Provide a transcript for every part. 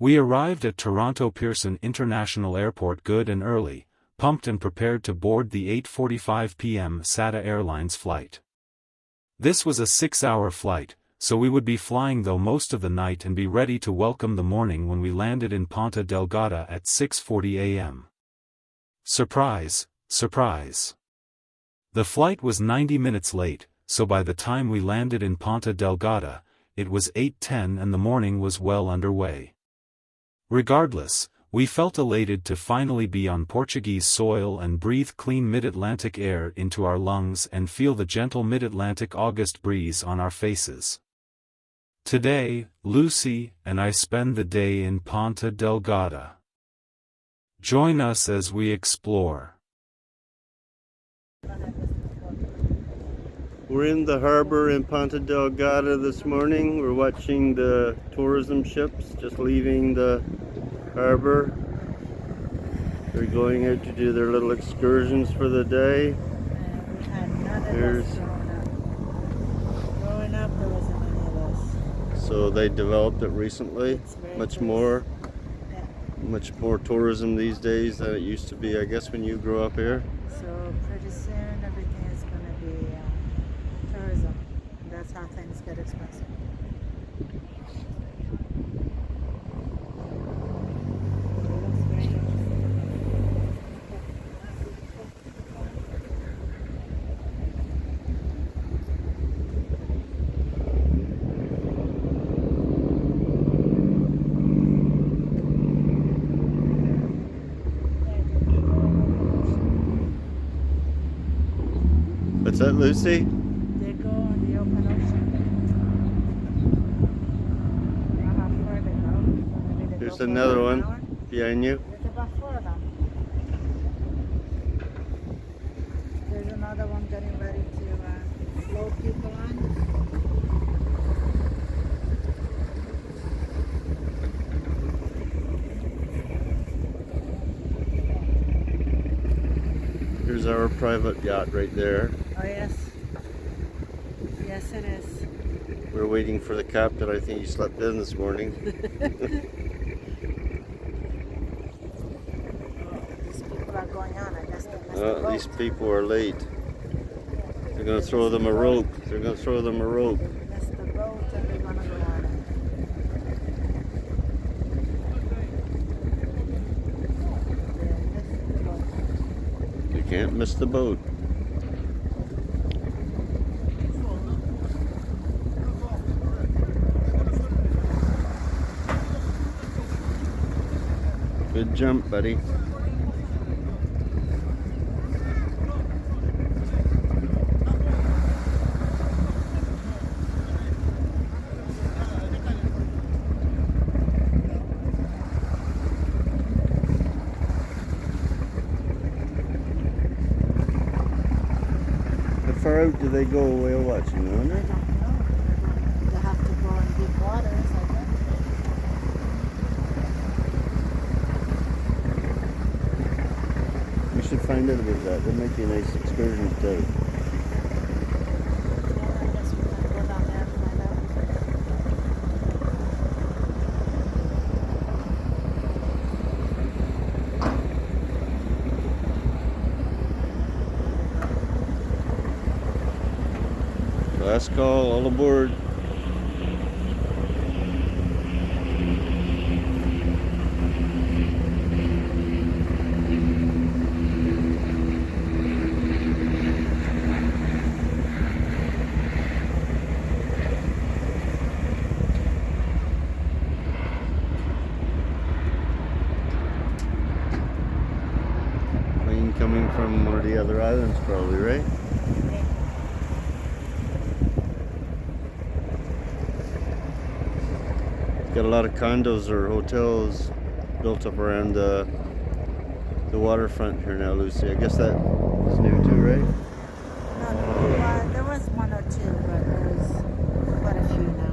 We arrived at Toronto Pearson International Airport good and early, pumped and prepared to board the 8:45 p.m. SATA Airlines flight. This was a 6-hour flight, so we would be flying though most of the night and be ready to welcome the morning when we landed in Ponta Delgada at 6:40 a.m. Surprise, surprise. The flight was 90 minutes late, so by the time we landed in Ponta Delgada, it was 8:10 and the morning was well underway. Regardless, we felt elated to finally be on Portuguese soil and breathe clean mid-Atlantic air into our lungs and feel the gentle mid-Atlantic August breeze on our faces. Today, Lucy and I spend the day in Ponta Delgada. Join us as we explore. We're in the harbor in Ponta Delgada this morning. We're watching the tourism ships just leaving the harbor. They're going out to do their little excursions for the day. There's growing up, there wasn't any of this. So they developed it recently. Much more tourism these days than it used to be, I guess, when you grew up here. So pretty soon everything is going to be tourism. And that's how things get expensive. What's that, Lucy? They go on the open ocean. How far they go? Maybe they There's go for another an one hour? behind you. There's about 4 of them. There's another one getting ready to load people on. Here's our private yacht right there. Oh yes. Yes it is. We're waiting for the captain. I think he slept in this morning. These people are going on. I guess they missed the boat. These people are late. They're going to throw them a rope. They're going to throw them a rope. They missed the boat and they're going to go on it. You can't miss the boat. Good jump, buddy. How far out do they go whale watching, I wonder? I don't know. They have to go in deep waters, I guess. We should find out about that. That might be a nice excursion to take. Yeah, I guess we can go down there and find out. Last call, all aboard. Plane coming from one of the other islands, probably, right? Got a lot of condos or hotels built up around the waterfront here now, Lucy. I guess that is new too, right? No, there was 1 or 2, but there's quite a few now.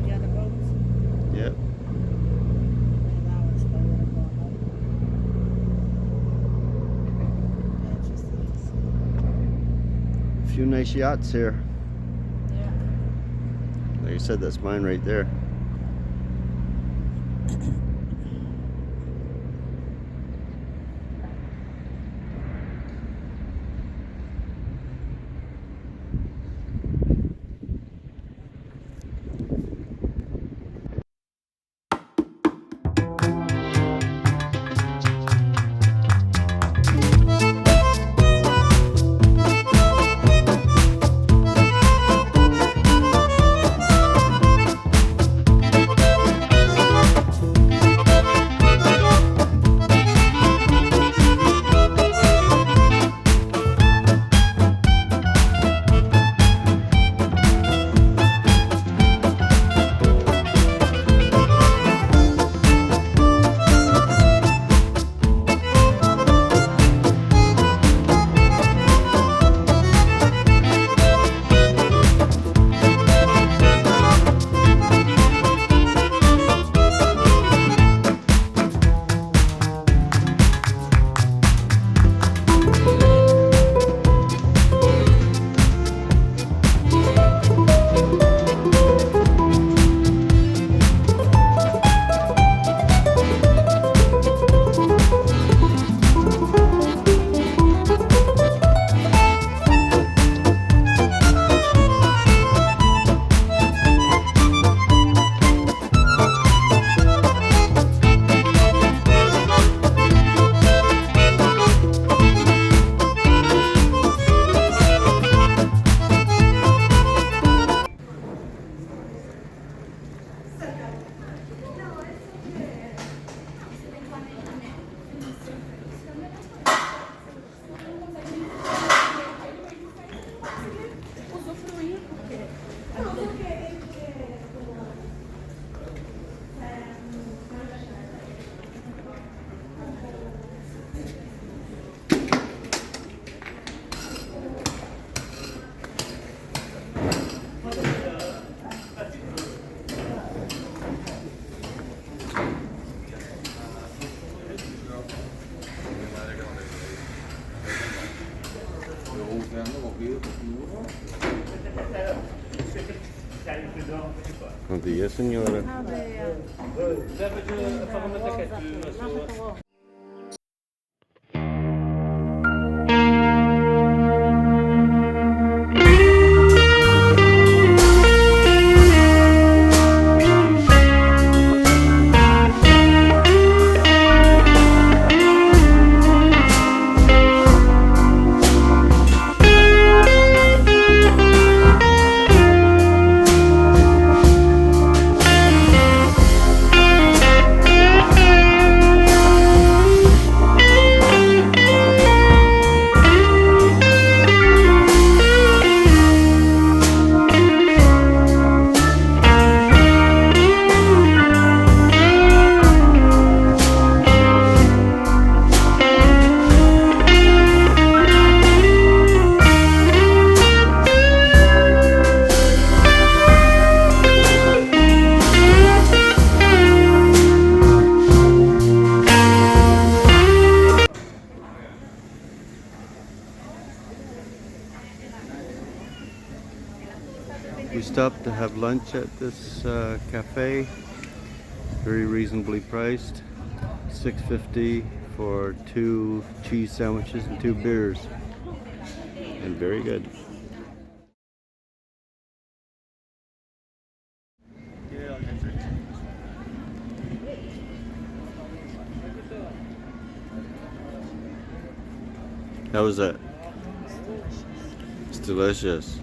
The other boats. Yep. That one's a little more interesting to see. A few nice yachts here. Yeah. Like I said, that's mine right there. Buenos días, señora. How they, We stopped to have lunch at this cafe. Very reasonably priced. $6.50 for 2 cheese sandwiches and 2 beers. And very good. How was that? It's delicious.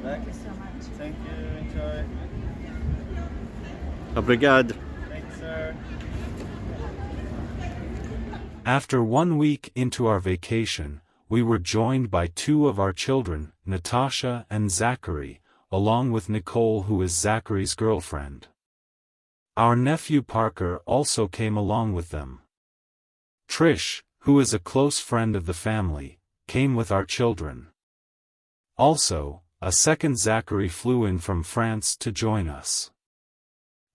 Thank you so much. Thank you, enjoy. Obrigado. Thanks, sir. After 1 week into our vacation, we were joined by 2 of our children, Natasha and Zachary, along with Nicole, who is Zachary's girlfriend. Our nephew Parker also came along with them. Trish, who is a close friend of the family, came with our children. Also, a second Zachary flew in from France to join us.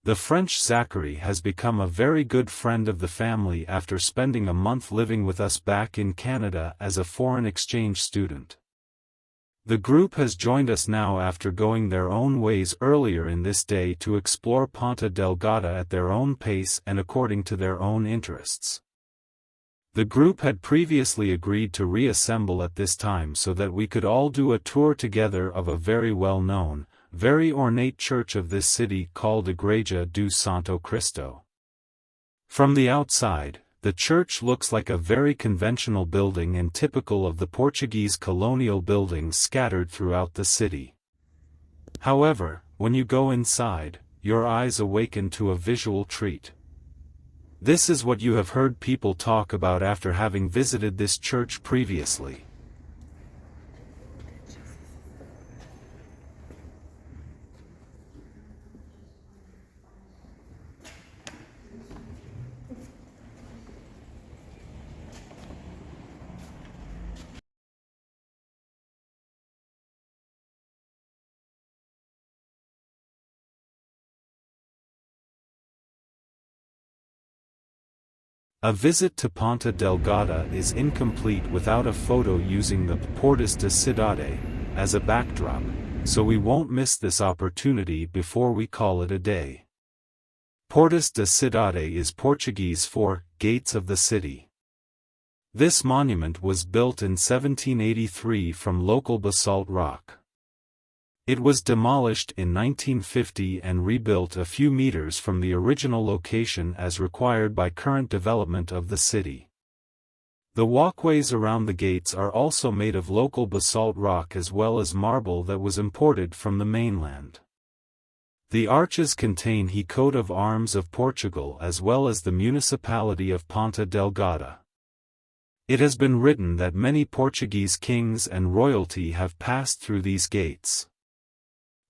The French Zachary has become a very good friend of the family after spending a month living with us back in Canada as a foreign exchange student. The group has joined us now after going their own ways earlier in this day to explore Ponta Delgada at their own pace and according to their own interests. The group had previously agreed to reassemble at this time so that we could all do a tour together of a very well-known, very ornate church of this city called Igreja do Santo Cristo. From the outside, the church looks like a very conventional building and typical of the Portuguese colonial buildings scattered throughout the city. However, when you go inside, your eyes awaken to a visual treat. This is what you have heard people talk about after having visited this church previously. A visit to Ponta Delgada is incomplete without a photo using the Portuguese cidade as a backdrop, so we won't miss this opportunity before we call it a day. Portas da Cidade is Portuguese for gates of the city. This monument was built in 1783 from local basalt rock. It was demolished in 1950 and rebuilt a few meters from the original location as required by current development of the city. The walkways around the gates are also made of local basalt rock as well as marble that was imported from the mainland. The arches contain the coat of arms of Portugal as well as the municipality of Ponta Delgada. It has been written that many Portuguese kings and royalty have passed through these gates.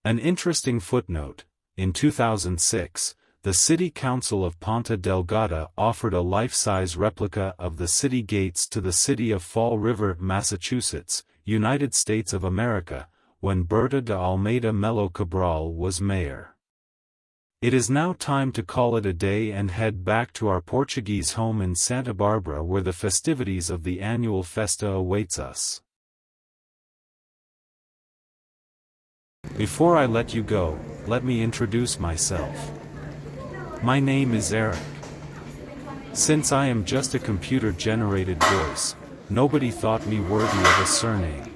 An interesting footnote, in 2006, the City Council of Ponta Delgada offered a life-size replica of the city gates to the city of Fall River, Massachusetts, United States of America, when Berta de Almeida Melo Cabral was mayor. It is now time to call it a day and head back to our Portuguese home in Santa Barbara where the festivities of the annual festa awaits us. Before I let you go, let me introduce myself. My name is Eric. Since I am just a computer-generated voice, nobody thought me worthy of a surname.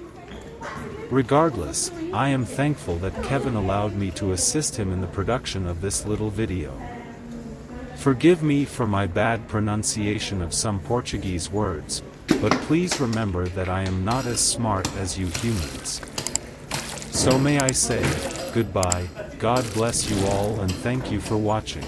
Regardless, I am thankful that Kevin allowed me to assist him in the production of this little video. Forgive me for my bad pronunciation of some Portuguese words, but please remember that I am not as smart as you humans. So may I say, goodbye, God bless you all and thank you for watching.